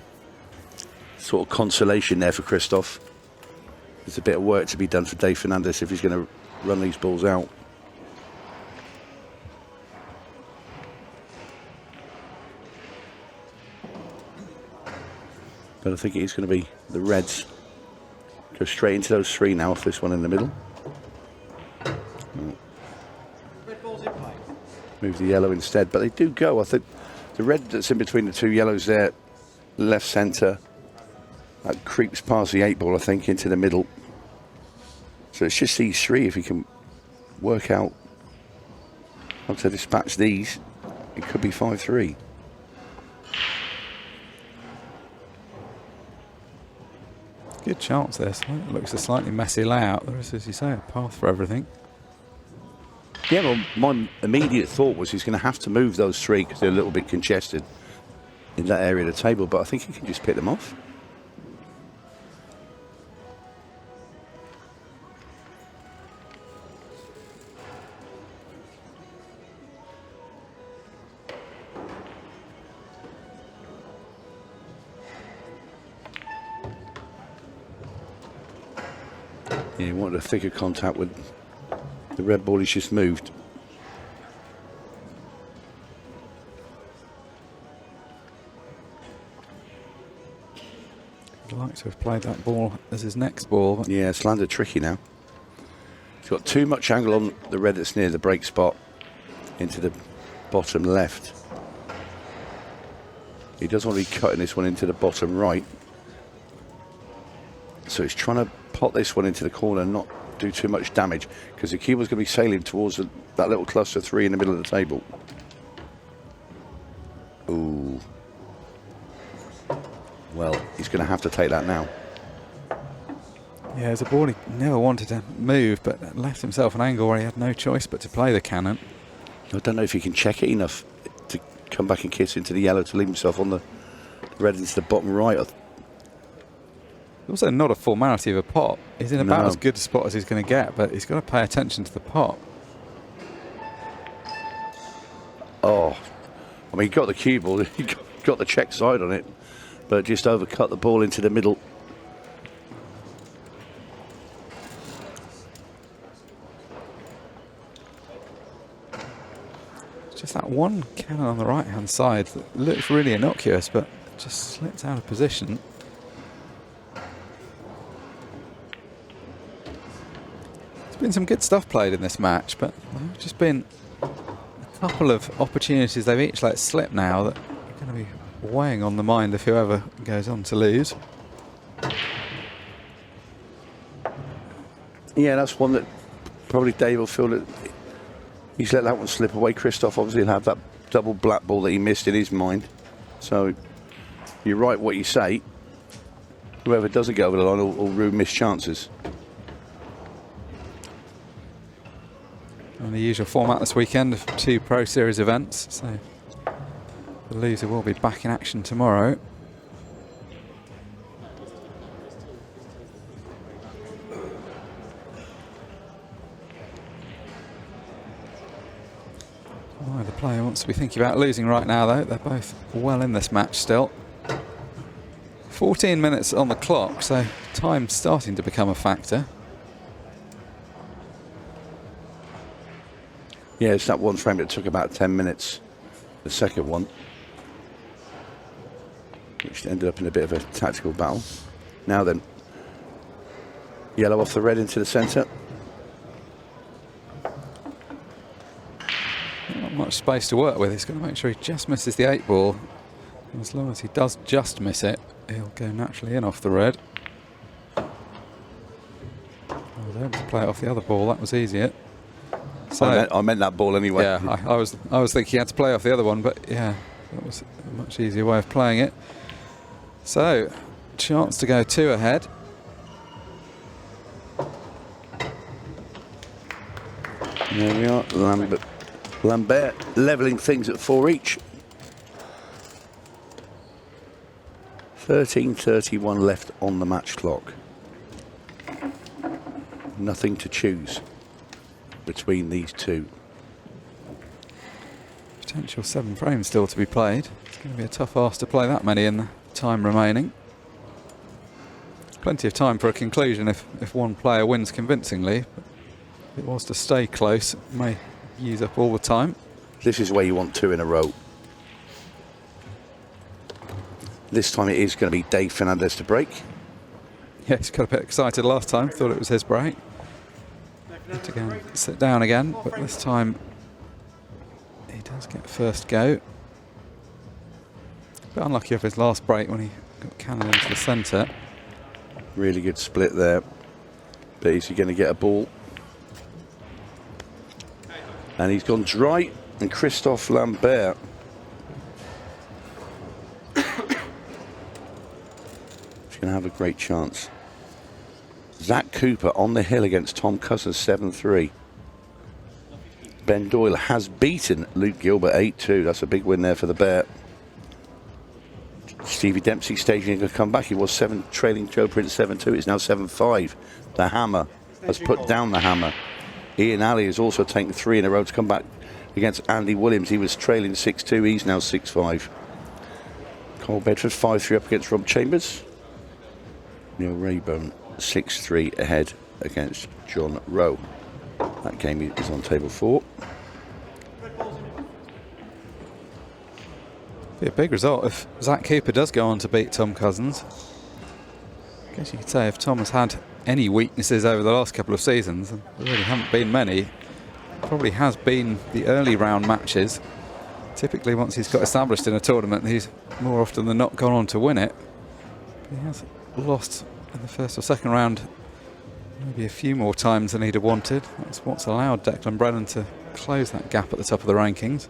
sort of consolation there for Christophe. There's a bit of work to be done for Dave Fernandez if he's going to run these balls out. But I think it is going to be the Reds. Go straight into those 3 now off this one in the middle. Red ball's in play. Move the yellow instead, but they do go. I think the red that's in between the 2 yellows there, left centre, that creeps past the 8-ball, I think, into the middle. So it's just these 3. If he can work out how to dispatch these, it could be 5-3. Good chance this. It looks a slightly messy layout. There is, as you say, a path for everything. Yeah, well, my immediate thought was he's going to have to move those three because they're a little bit congested in that area of the table, but I think he can just pick them off. Yeah, he wanted a thicker contact with the red ball he's just moved. I'd like to have played that ball as his next ball. But Yeah, it's landed tricky now. He's got too much angle on the red that's near the break spot into the bottom left. He doesn't want to be cutting this one into the bottom right. So he's trying to pot this one into the corner and not do too much damage, because the keeper's going to be sailing towards that little cluster 3 in the middle of the table. Ooh. Well, he's going to have to take that now. yeah, it's a ball he never wanted to move, but left himself an angle where he had no choice but to play the cannon. I don't know if he can check it enough to come back and kiss into the yellow to leave himself on the red into the bottom right. Also not a formality of a pot. He's in about No. as good a spot as he's going to get, but he's got to pay attention to the pot. Oh, I mean, he got the cue ball, he got the check side on it, but just overcut the ball into the middle. It's just that one cannon on the right-hand side that looks really innocuous, but just slipped out of position. There's been some good stuff played in this match, but there's just been a couple of opportunities they've each let slip now that are going to be weighing on the mind of whoever goes on to lose. Yeah, that's one that probably Dave will feel that he's let that one slip away. Christophe obviously will have that double black ball that he missed in his mind. So you're right what you say. Whoever doesn't get over the line will ruin missed chances. And the usual format this weekend of 2 Pro Series events, so the loser will be back in action tomorrow. Neither player wants to be thinking about losing right now, though. They're both well in this match still. 14 minutes on the clock, so time's starting to become a factor. Yeah, it's that one frame that took about 10 minutes, the second one, which ended up in a bit of a tactical battle. Now then, yellow off the red into the centre. Not much space to work with. He's going to make sure he just misses the 8 ball. And as long as he does just miss it, he'll go naturally in off the red. I was able to play it off the other ball. That was easier. So, I meant that ball anyway. yeah, I was thinking he had to play off the other one, but yeah, that was a much easier way of playing it. So, chance to go 2 ahead. There we are, Lambert levelling things at 4 each. 13:31 left on the match clock. Nothing to choose between these two. Potential 7 frames still to be played. It's going to be a tough ask to play that many in the time remaining. Plenty of time for a conclusion if one player wins convincingly. But if it was to stay close, it may use up all the time. This is where you want 2 in a row. This time it is going to be Dave Fernandez to break. Yeah, he's got a bit excited last time, thought it was his break. To go and sit down again, but this time he does get first go. A bit unlucky off his last break when he got cannon into the centre. Really good split there. But is he going to get a ball? And he's gone dry, and Christophe Lambert is going to have a great chance. 𝗏𝗏𝗃𝗏𝗃 on the hill against Tom Cousins 7-3. Ben Doyle has beaten Luke Gilbert 8-2. That's a big win there for the Bear. Stevie Dempsey staging a comeback. He was trailing Joe Prince 7-2. It's now 7-5. The Hammer has put down the Hammer. Ian Alley has also taken 3 in a row to come back against Andy Williams. He was trailing 6-2. He's now 6-5. Cole Bedford 5-3 up against Rob Chambers. Neil Rayburn 6-3 ahead against John Rowe. That game is on table 4. Be a big result if 𝗏𝗏𝗃𝗏 does go on to beat Tom Cousins. I guess you could say if Tom has had any weaknesses over the last couple of seasons, and there really haven't been many, probably has been the early round matches. Typically once he's got established in a tournament, he's more often than not gone on to win it. But he has lost in the first or second round maybe a few more times than he'd have wanted. That's what's allowed Declan Brennan to close that gap at the top of the rankings.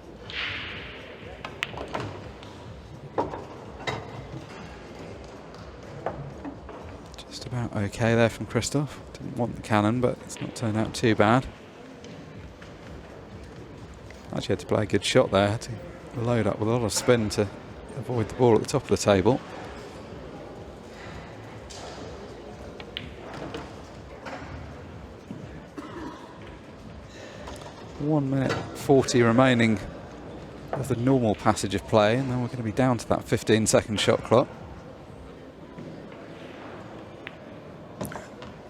Just about okay there from Christophe. Didn't want the cannon, but it's not turned out too bad. Actually had to play a good shot there to load up with a lot of spin to avoid the ball at the top of the table. One minute 40 remaining of the normal passage of play, and then we're going to be down to that 15-second shot clock.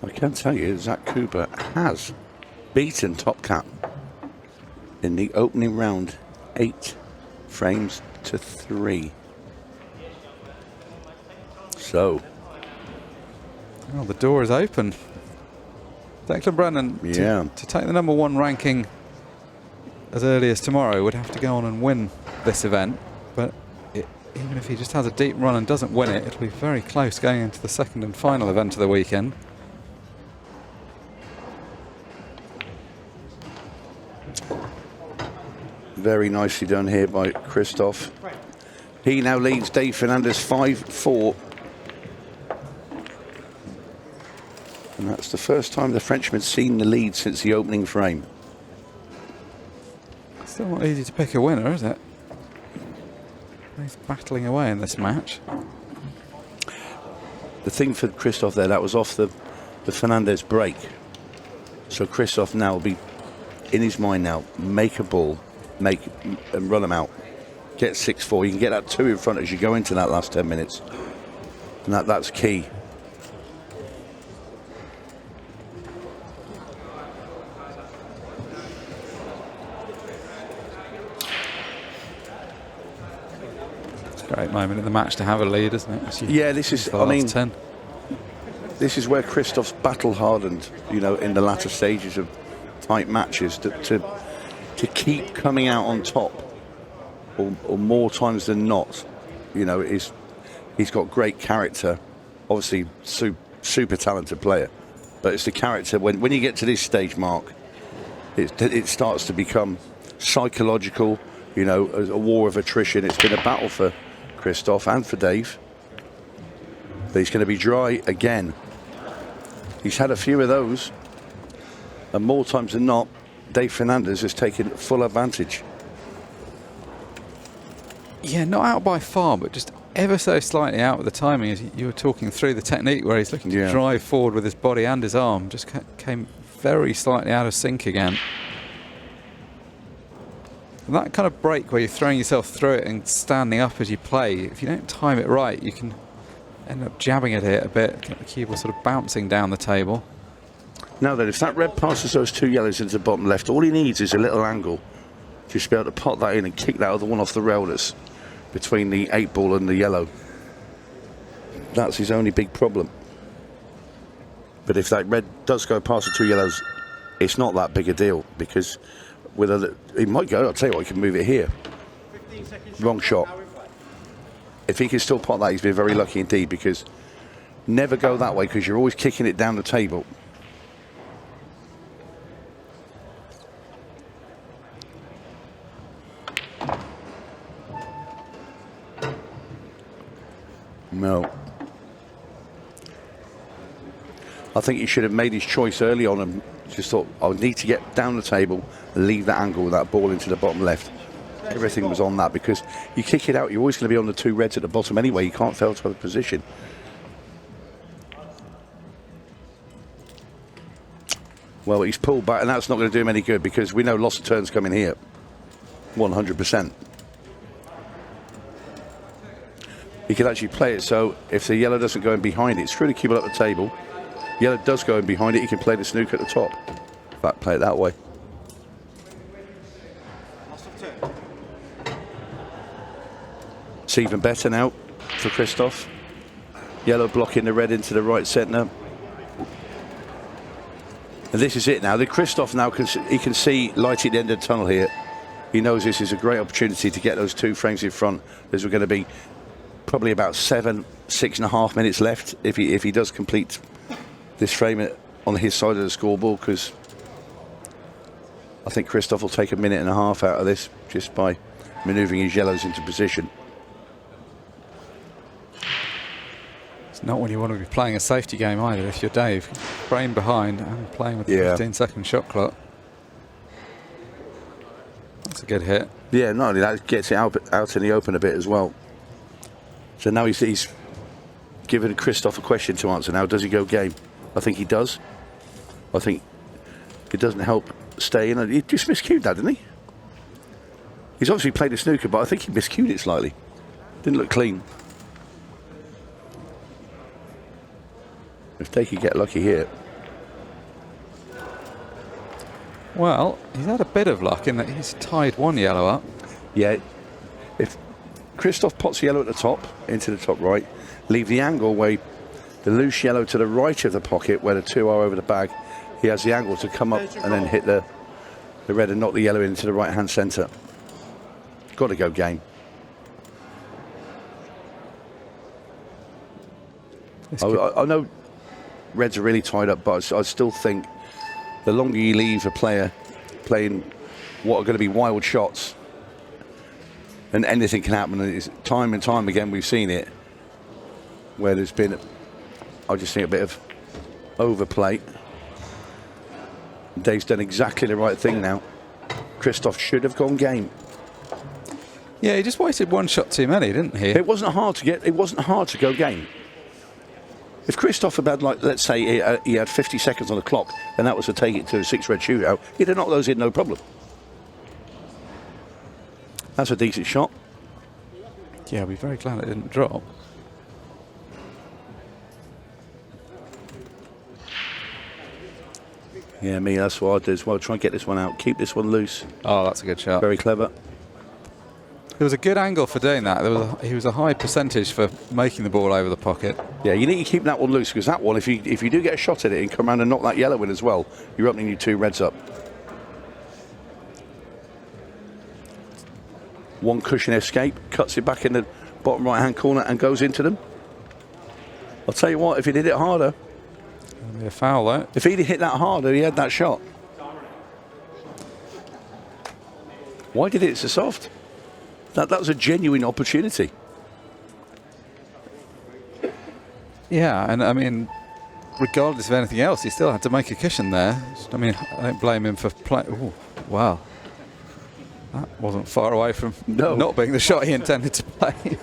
I can tell you 𝗏𝗏𝗃𝗏𝗏 has beaten Top Cat in the opening round 8 frames to 3. So, well, the door is open. Declan Brennan, to take the #1 ranking as early as tomorrow, would have to go on and win this event. But even if he just has a deep run and doesn't win it, it'll be very close going into the second and final event of the weekend. Very nicely done here by Christophe. He now leads Dave Fernandez 5-4. And that's the first time the Frenchman's seen the lead since the opening frame. Still not easy to pick a winner, is it? He's battling away in this match. The thing for Christophe there, that was off the Fernandez break. So Christophe now will be, in his mind now, make a ball, and run them out. Get 6-4. You can get that 2 in front as you go into that last 10 minutes. And that's key. Great moment in the match to have a lead, isn't it? Yeah, this is, I mean, 10. This is where Christophe's battle hardened, you know, in the latter stages of tight matches to keep coming out on top, or more times than not, you know, he's got great character, obviously super talented player, but it's the character, when you get to this stage, Mark, it starts to become psychological, you know, a war of attrition. It's been a battle for Christophe and for Dave. But he's going to be dry again. He's had a few of those, and more times than not, Dave Fernandez has taken full advantage. Yeah, not out by far, but just ever so slightly out with the timing. As you were talking through the technique, where he's looking to drive forward with his body and his arm, just came very slightly out of sync again. And that kind of break where you're throwing yourself through it and standing up as you play, if you don't time it right, you can end up jabbing at it a bit, get the cue ball sort of bouncing down the table. Now then, if that red passes those 2 yellows into the bottom left, all he needs is a little angle. Just be able to pot that in and kick that other one off the rail that's between the 8-ball and the yellow. That's his only big problem. But if that red does go past the 2 yellows, it's not that big a deal, because he might go, I'll tell you what, he can move it here. Wrong shot. If he can still pot that, he's been very lucky indeed, because never go that way, because you're always kicking it down the table. No. I think he should have made his choice early on and just thought, I need to get down the table and leave that angle with that ball into the bottom left. Everything was on that, because you kick it out, you're always going to be on the 2 reds at the bottom anyway. You can't fail to have a position. Well, he's pulled back, and that's not going to do him any good, because we know loss of turn's coming here. 100%. He can actually play it so if the yellow doesn't go in behind it, screw the cube up the table. Yellow does go in behind it, he can play the snooker at the top. In fact, play it that way. It's even better now for Christophe. Yellow blocking the red into the right centre. And this is it now. The Christophe now he can see light at the end of the tunnel here. He knows this is a great opportunity to get those 2 frames in front. There's going to be probably about 6.5 minutes left if he does complete this frame on his side of the scoreboard, because I think Christophe will take 1.5 minutes out of this just by manoeuvring his yellows into position. It's not when you want to be playing a safety game either. If you're Dave, frame behind and playing with the 15-second shot clock. That's a good hit. Yeah, not only that, it gets it out in the open a bit as well. So now he's given Christophe a question to answer now. Does he go game? I think he does. I think it doesn't help stay in. He just miscued that, didn't he? He's obviously played a snooker, but I think he miscued it slightly. Didn't look clean. If they could get lucky here. Well, he's had a bit of luck in that he's tied 1 yellow up. Yeah. If Christophe pots yellow at the top, into the top right, leave the angle where the loose yellow to the right of the pocket, where the 2 are over the bag, he has the angle to come up and then hit the red and knock the yellow into the right-hand centre. Got to go game. I know reds are really tied up, but I still think the longer you leave a player playing what are going to be wild shots, and anything can happen, and it's time and time again we've seen it, where there's been, I just think, a bit of overplay. Dave's done exactly the right thing now. Christophe should have gone game. Yeah, he just wasted 1 shot too many, didn't he? It wasn't hard to get. It wasn't hard to go game. If Christophe had, like, let's say he had 50 seconds on the clock, and that was to take it to a 6-red shootout, he'd have knocked those in no problem. That's a decent shot. Yeah, I'll be very glad it didn't drop. Yeah, that's what I'd do as well. Try and get this one out. Keep this one loose. Oh, that's a good shot. Very clever. There was a good angle for doing that. He was a high percentage for making the ball over the pocket. Yeah, you need to keep that one loose, because that one, if you do get a shot at it and come around and knock that yellow in as well, you're opening your 2 reds up. 1 cushion escape, cuts it back in the bottom right-hand corner and goes into them. I'll tell you what, if he did it harder. It'll be a foul, though. If he'd hit that harder, he had that shot. Why did it so soft? That was a genuine opportunity. Yeah, and I mean, regardless of anything else, he still had to make a cushion there. I mean, I don't blame him for playing. Oh, wow. That wasn't far away from not being the shot he intended to play.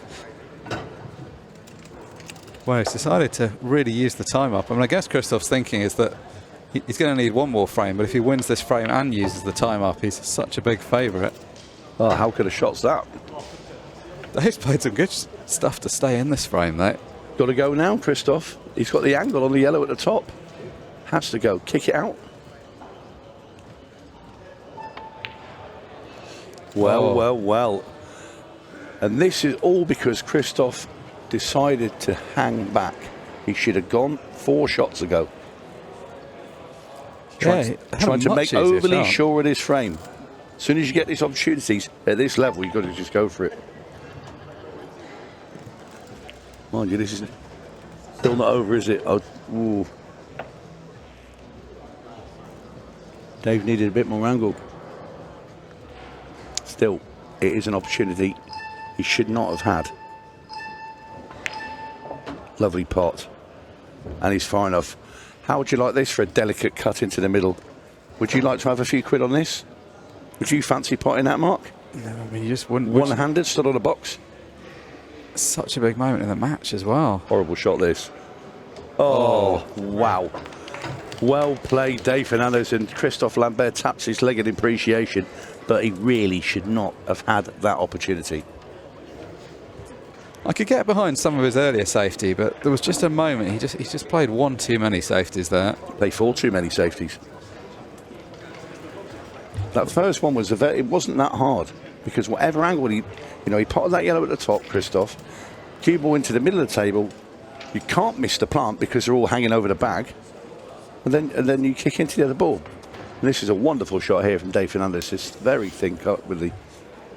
Well, he's decided to really use the time up. I mean, I guess Christophe's thinking is that he's going to need 1 more frame, but if he wins this frame and uses the time up, he's such a big favourite. Oh, how could have shots that? He's played some good stuff to stay in this frame, though. Got to go now, Christophe. He's got the angle on the yellow at the top. Has to go. Kick it out. Well. And this is all because Christophe decided to hang back. He should have gone 4 shots ago. Trying to make overly sure of this frame. As soon as you get these opportunities at this level, you've got to just go for it. Mind you, this is still not over, is it? Ooh. Dave needed a bit more angle. Still, it is an opportunity he should not have had. Lovely pot. And he's far enough. How would you like this for a delicate cut into the middle? Would you like to have a few quid on this? Would you fancy potting that, Mark? No, I mean, you just wouldn't. One-handed, stood on a box. Such a big moment in the match as well. Horrible shot, this. Oh, wow. Well played, Dave Fernandez, and Christophe Lambert taps his leg in appreciation, but he really should not have had that opportunity. I could get behind some of his earlier safety, but there was just a moment. He just played one too many safeties there. Played 4 too many safeties. That first one was it wasn't that hard, because whatever angle he potted that yellow at the top, Christophe, cue ball into the middle of the table. You can't miss the plant because they're all hanging over the bag, and then you kick into the other ball. And this is a wonderful shot here from Dave Fernandez. This very thin cut with the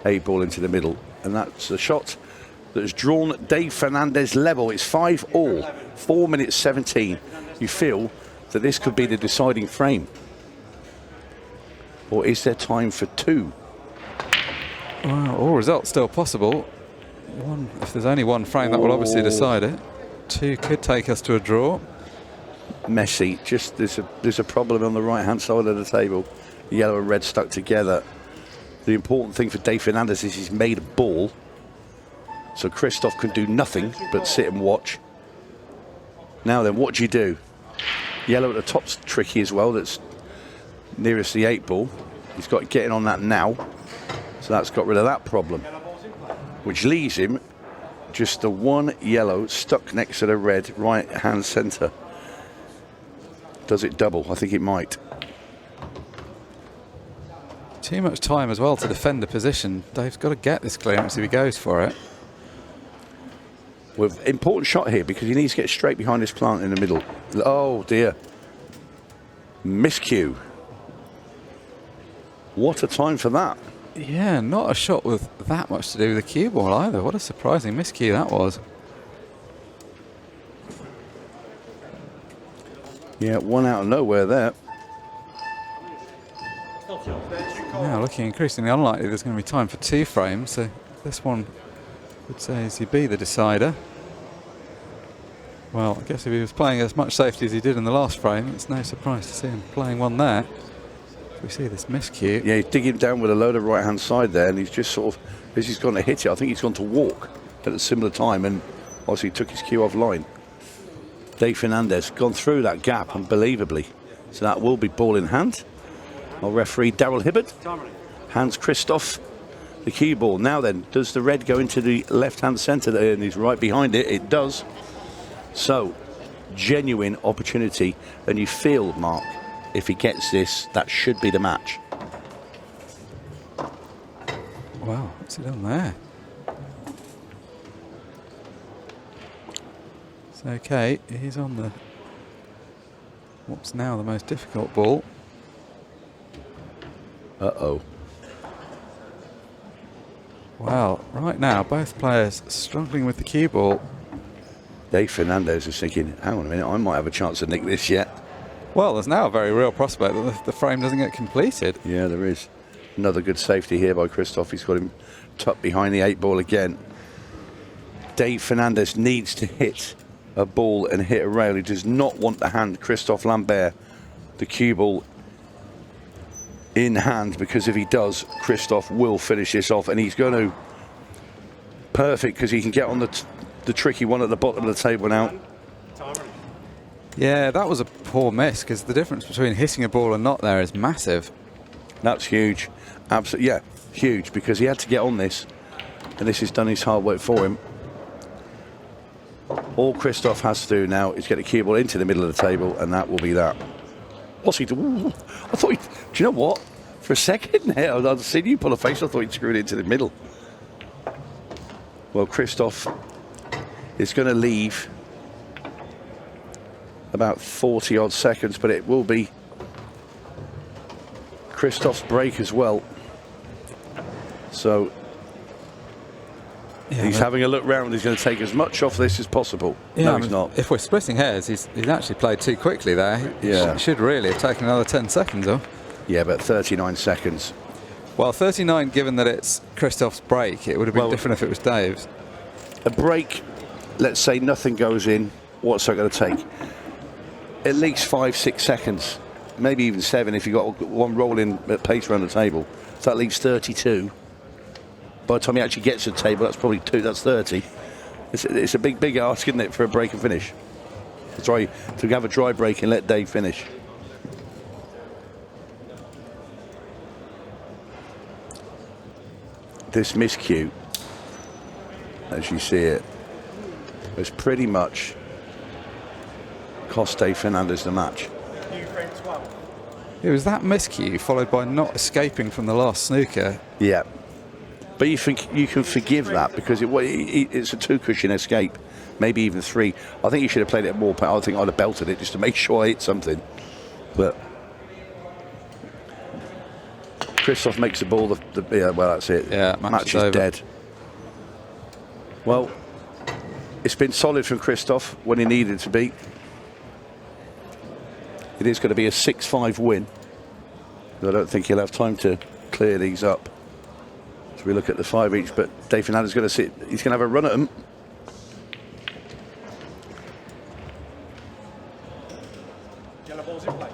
8 ball into the middle, and that's a shot that has drawn Dave Fernandez level. It's 5-all, 4 minutes 17. You feel that this could be the deciding frame, or is there time for 2? Well, all results still possible. If there's only one frame, that will obviously decide it. 2 could take us to a draw. Messy. Just there's a problem on the right-hand side of the table. Yellow and red stuck together. The important thing for Dave Fernandez is he's made a ball, so Christophe can do nothing but sit and watch. Now then, what do you do? Yellow at the top's tricky as well. That's nearest the 8 ball. He's got getting on that now, so that's got rid of that problem, which leaves him just the 1 yellow stuck next to the red right-hand centre. Does it double? I think it might. Too much time as well to defend the position. Dave's got to get this clearance if he goes for it. With important shot here, because he needs to get straight behind this plant in the middle. Oh dear. Miscue. What a time for that. Yeah, not a shot with that much to do with the cue ball either. What a surprising miscue that was. Yeah, one out of nowhere there. Now looking increasingly unlikely there's going to be time for 2 frames, so this one would say is he be the decider. Well, I guess if he was playing as much safety as he did in the last frame, it's no surprise to see him playing one there. We see this miscue. Yeah, he's digging down with a load of right-hand side there, and he's just sort of, as he's gone to hit it, I think he's gone to walk at a similar time, and obviously took his cue offline. Dave Fernandez gone through that gap unbelievably. So that will be ball in hand. Our referee, 𝗪𝗏𝗪𝗏, hands Christophe the cue ball. Now then, does the red go into the left-hand centre there, and he's right behind it? It does. So, genuine opportunity, and you feel, Mark, if he gets this, that should be the match. Wow, what's he done there? It's okay, he's on the what's now the most difficult ball. Uh-oh. Well, right now, both players struggling with the cue ball. Dave Fernandez is thinking, hang on a minute, I might have a chance to nick this yet. Well, there's now a very real prospect that the frame doesn't get completed. Yeah, there is. Another good safety here by Christophe. He's got him tucked behind the 8 ball again. Dave Fernandez needs to hit a ball and hit a rail. He does not want to hand Christophe Lambert the cue ball in hand, because if he does, Christophe will finish this off, and he's going to. Perfect, because he can get on the tricky one at the bottom of the table now. Yeah, that was a poor miss, because the difference between hitting a ball and not there is massive. That's huge. Absolutely, yeah, huge, because he had to get on this, and this has done his hard work for him. All Christophe has to do now is get the cue ball into the middle of the table, and that will be that. What's he doing? I thought, do you know what? For a second there, I'd seen you pull a face, I thought he'd screwed it into the middle. Well, Christophe is going to leave about 40 odd seconds, but it will be Christophe's break as well. So yeah, he's having a look round. He's going to take as much off this as possible. Yeah, no, he's not. If we're splitting hairs, he's actually played too quickly there. Yeah. He should really have taken another 10 seconds off. Yeah, but 39 seconds. Well, 39, given that it's Christophe's break, it would have been different if it was Dave's. A break, let's say nothing goes in. What's that going to take? at least 5-6 seconds, maybe even 7 if you got one rolling at pace around the table. So that leaves 32. By the time he actually gets to the table, that's probably 2. That's 30. It's a big ask, isn't it, for a break and finish? Sorry, to have a dry break and let Dave finish. This miscue, as you see it, was pretty much cost Dave Fernandez the match. It was that miscue followed by not escaping from the last snooker. Yeah. But you think you can forgive that because it's a 2 cushion escape, maybe even 3. I think you should have played it more. I think I'd have belted it just to make sure I hit something. But Christophe makes the ball. Yeah, well, that's it. Yeah, match is dead. Well, it's been solid from Christophe when he needed to be. It is going to be a 6-5 win. I don't think he'll have time to clear these up. So we look at the 5 each, but Dave Fernandez is going to sit. He's going to have a run at them. Yellow ball's in play.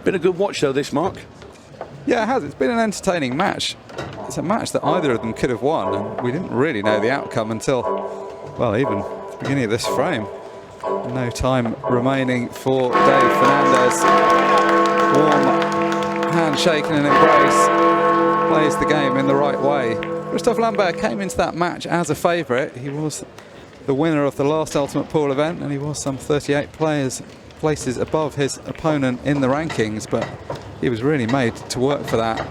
Been a good watch though, this, Mark. Yeah, it has. It's been an entertaining match. It's a match that either of them could have won, and we didn't really know the outcome until, well, even the beginning of this frame. No time remaining for Dave Fernandez. Warm handshake and an embrace. Plays the game in the right way. Christophe Lambert came into that match as a favourite. He was the winner of the last 𝗏𝗏𝗃𝗃 pool event, and he was some 38 places above his opponent in the rankings, but he was really made to work for that.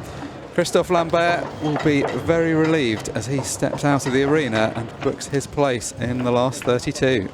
Christophe Lambert will be very relieved as he steps out of the arena and books his place in the last 32.